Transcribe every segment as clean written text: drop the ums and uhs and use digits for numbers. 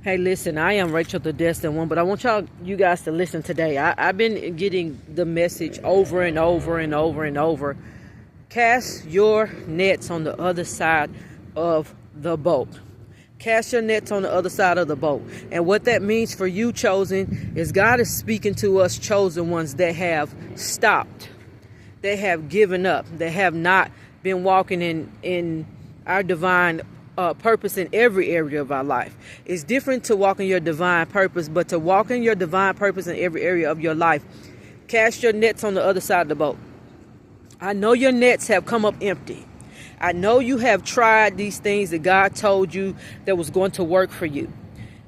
Hey, listen, I am Rachel, the Destined One, but I want you guys to listen today. I've been getting the message over and over and over and over. Cast your nets on the other side of the boat. Cast your nets on the other side of the boat. And what that means for you, chosen, is God is speaking to us, chosen ones, that have stopped. They have given up. They have not been walking in our divine purpose in every area of our life. It's different to walk in your divine purpose, but to walk in your divine purpose in every area of your life, cast your nets on the other side of the boat. I know your nets have come up empty. I know you have tried these things that God told you that was going to work for you.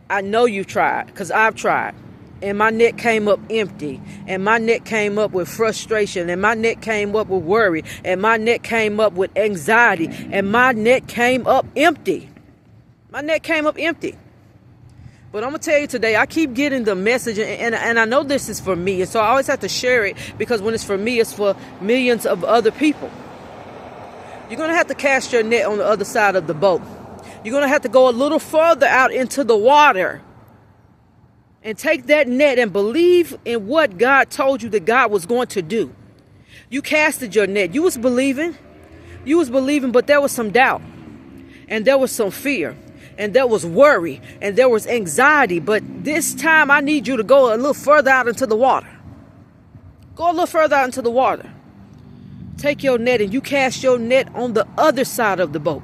I know you tried, because I've tried. And my net came up empty. And my net came up with frustration. And my net came up with worry. And my net came up with anxiety. And my net came up empty. My net came up empty. But I'm going to tell you today, I keep getting the message. And I know this is for me. And so I always have to share it. Because when it's for me, it's for millions of other people. You're going to have to cast your net on the other side of the boat. You're going to have to go a little further out into the water. And take that net and believe in what God told you that God was going to do. You casted your net. You was believing. But there was some doubt. And there was some fear. And there was worry. And there was anxiety. But this time I need you to go a little further out into the water. Go a little further out into the water. Take your net and you cast your net on the other side of the boat.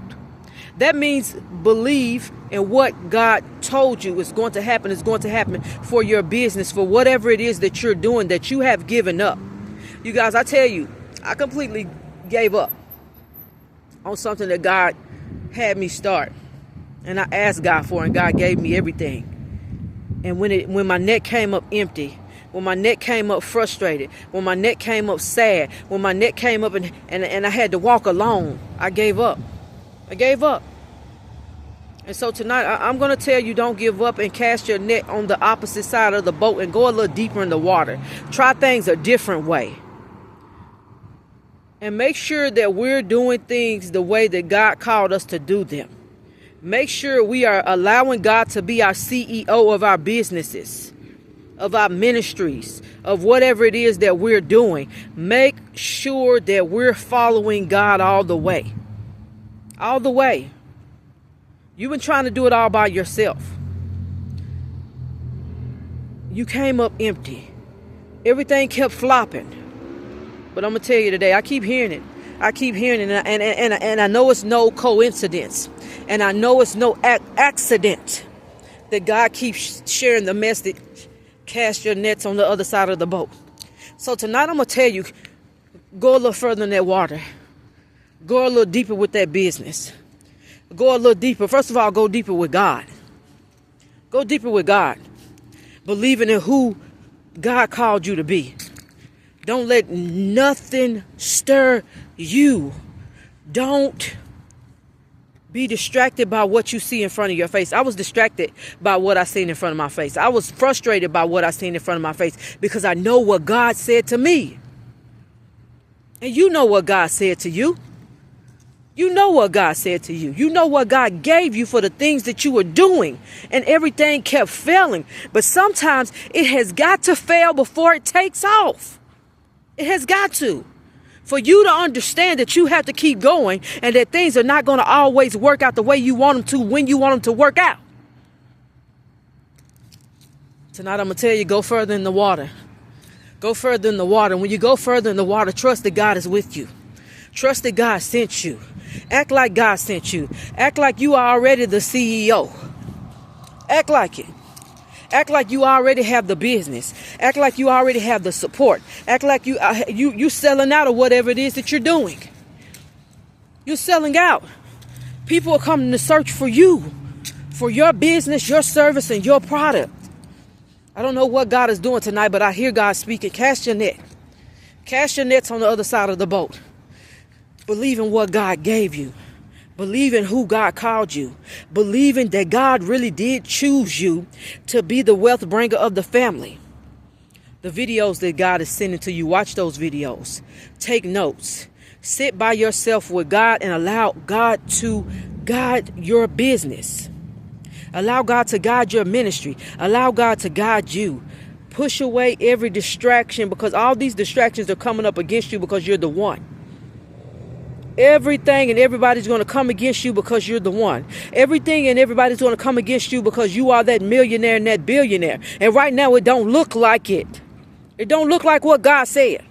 That means believe in what God told you is going to happen for your business, for whatever it is that you're doing, that you have given up. You guys, I tell you, I completely gave up on something that God had me start. And I asked God for it, and God gave me everything. And when my net came up empty, when my net came up frustrated, when my net came up sad, when my net came up and I had to walk alone, I gave up. I gave up. And so tonight, I'm going to tell you, don't give up and cast your net on the opposite side of the boat and go a little deeper in the water. Try things a different way. And make sure that we're doing things the way that God called us to do them. Make sure we are allowing God to be our CEO of our businesses, of our ministries, of whatever it is that we're doing. Make sure that we're following God all the way. All the way. You've been trying to do it all by yourself. You came up empty. Everything kept flopping. But I'm going to tell you today, I keep hearing it. And I know it's no coincidence. And I know it's no accident that God keeps sharing the message. Cast your nets on the other side of the boat. So tonight I'm going to tell you, go a little further in that water. Go a little deeper with that business. Go a little deeper. First of all, go deeper with God. Go deeper with God. Believing in who God called you to be. Don't let nothing stir you. Don't be distracted by what you see in front of your face. I was distracted by what I seen in front of my face. I was frustrated by what I seen in front of my face because I know what God said to me. And you know what God said to you. You know what God said to you. You know what God gave you for the things that you were doing. And everything kept failing. But sometimes it has got to fail before it takes off. It has got to. For you to understand that you have to keep going and that things are not going to always work out the way you want them to when you want them to work out. Tonight I'm going to tell you, go further in the water. Go further in the water. When you go further in the water, trust that God is with you. Trust that God sent you. Act like God sent you. Act like you are already the CEO. Act like it. Act like you already have the business. Act like you already have the support. Act like you selling out of whatever it is that you're doing. You're selling out. People are coming to search for you, for your business, your service, and your product. I don't know what God is doing tonight, but I hear God speaking. Cast your net. Cast your nets on the other side of the boat. Believe in what God gave you. Believe in who God called you. Believing that God really did choose you to be the wealth bringer of the family. The videos that God is sending to you, watch those videos. Take notes. Sit by yourself with God and allow God to guide your business. Allow God to guide your ministry. Allow God to guide you. Push away every distraction, because all these distractions are coming up against you because you're the one. Everything and everybody's going to come against you because you're the one. Everything and everybody's going to come against you because you are that millionaire and that billionaire. And right now it don't look like it. It don't look like what God said.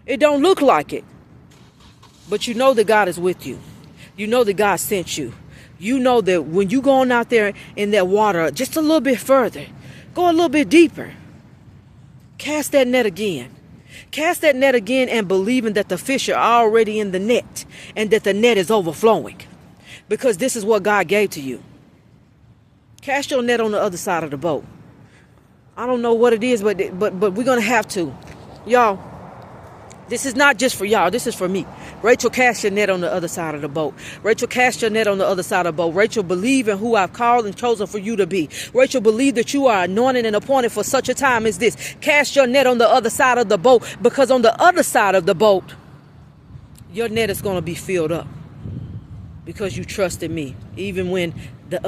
It don't look like it. But you know that God is with you. You know that God sent you. You know that when you going out there in that water just a little bit further, go a little bit deeper. Cast that net again. Cast that net again, and believing that the fish are already in the net and that the net is overflowing, because this is what God gave to you. Cast your net on the other side of the boat. I don't know what it is, but we're going to have to. Y'all, this is not just for y'all. This is for me. Rachel, cast your net on the other side of the boat. Rachel, cast your net on the other side of the boat. Rachel, believe in who I've called and chosen for you to be. Rachel, believe that you are anointed and appointed for such a time as this. Cast your net on the other side of the boat, because on the other side of the boat, your net is going to be filled up, because you trusted me even when the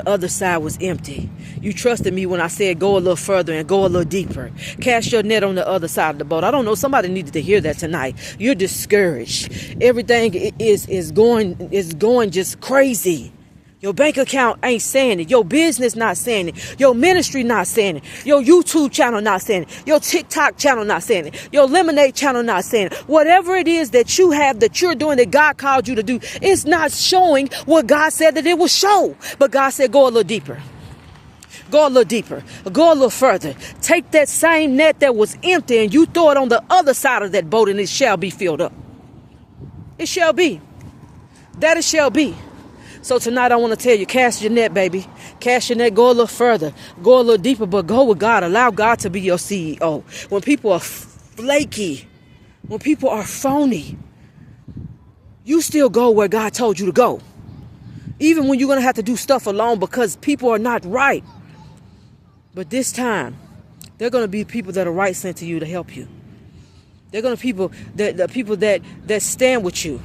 other side was empty. You trusted me when I said go a little further and go a little deeper. Cast your net on the other side of the boat. I don't know, somebody needed to hear that tonight. You're discouraged. Everything is going just crazy. Your bank account ain't saying it. Your business not saying it. Your ministry not saying it. Your YouTube channel not saying it. Your TikTok channel not saying it. Your Lemonade channel not saying it. Whatever it is that you have, that you're doing, that God called you to do, it's not showing what God said that it will show. But God said, go a little deeper. Go a little deeper. Go a little further. Take that same net that was empty and you throw it on the other side of that boat, and it shall be filled up. It shall be. That it shall be. So tonight I want to tell you, cast your net, baby. Cast your net, go a little further. Go a little deeper, but go with God. Allow God to be your CEO. When people are flaky, when people are phony, you still go where God told you to go. Even when you're going to have to do stuff alone because people are not right. But this time, they're going to be people that are right sent to you to help you. They're going to be people that stand with you.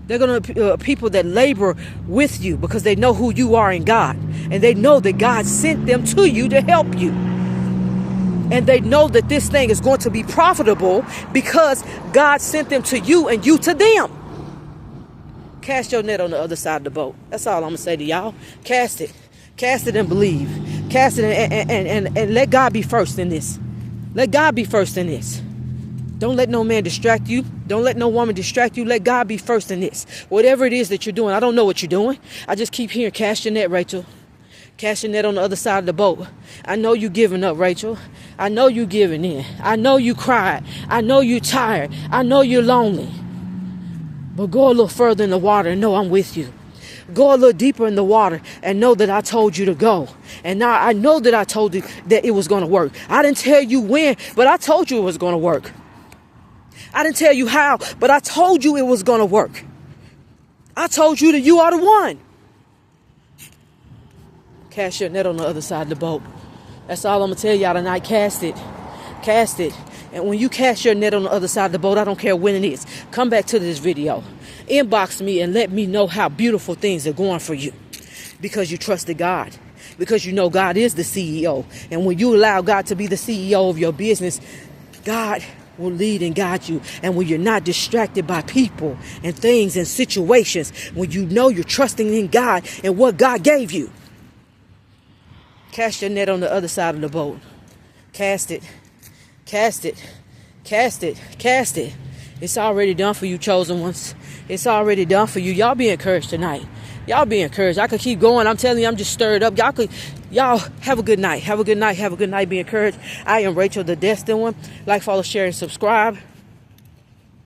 They're going to people that labor with you because they know who you are in God. And they know that God sent them to you to help you. And they know that this thing is going to be profitable because God sent them to you and you to them. Cast your net on the other side of the boat. That's all I'm going to say to y'all. Cast it. Cast it and believe. Cast it and let God be first in this. Let God be first in this. Don't let no man distract you. Don't let no woman distract you. Let God be first in this. Whatever it is that you're doing, I don't know what you're doing. I just keep hearing, cast your net, Rachel. Cast your net on the other side of the boat. I know you giving up, Rachel. I know you giving in. I know you cried. I know you tired. I know you're lonely. But go a little further in the water and know I'm with you. Go a little deeper in the water and know that I told you to go. And now I know that I told you that it was going to work. I didn't tell you when, but I told you it was going to work. I didn't tell you how, but I told you it was going to work. I told you that you are the one. Cast your net on the other side of the boat. That's all I'm going to tell y'all tonight. Cast it. Cast it. And when you cast your net on the other side of the boat, I don't care when it is, come back to this video. Inbox me and let me know how beautiful things are going for you. Because you trusted God. Because you know God is the CEO. And when you allow God to be the CEO of your business, God will lead and guide you. And when you're not distracted by people and things and situations, when you know you're trusting in God and what God gave you, cast your net on the other side of the boat. Cast it. Cast it. Cast it. Cast it. It's already done for you, chosen ones. It's already done for you. Y'all be encouraged tonight. Y'all be encouraged. I could keep going. I'm telling you, I'm just stirred up. Y'all have a good night. Have a good night. Have a good night. Be encouraged. I am Rachel, the Destined One. Like, follow, share, and subscribe.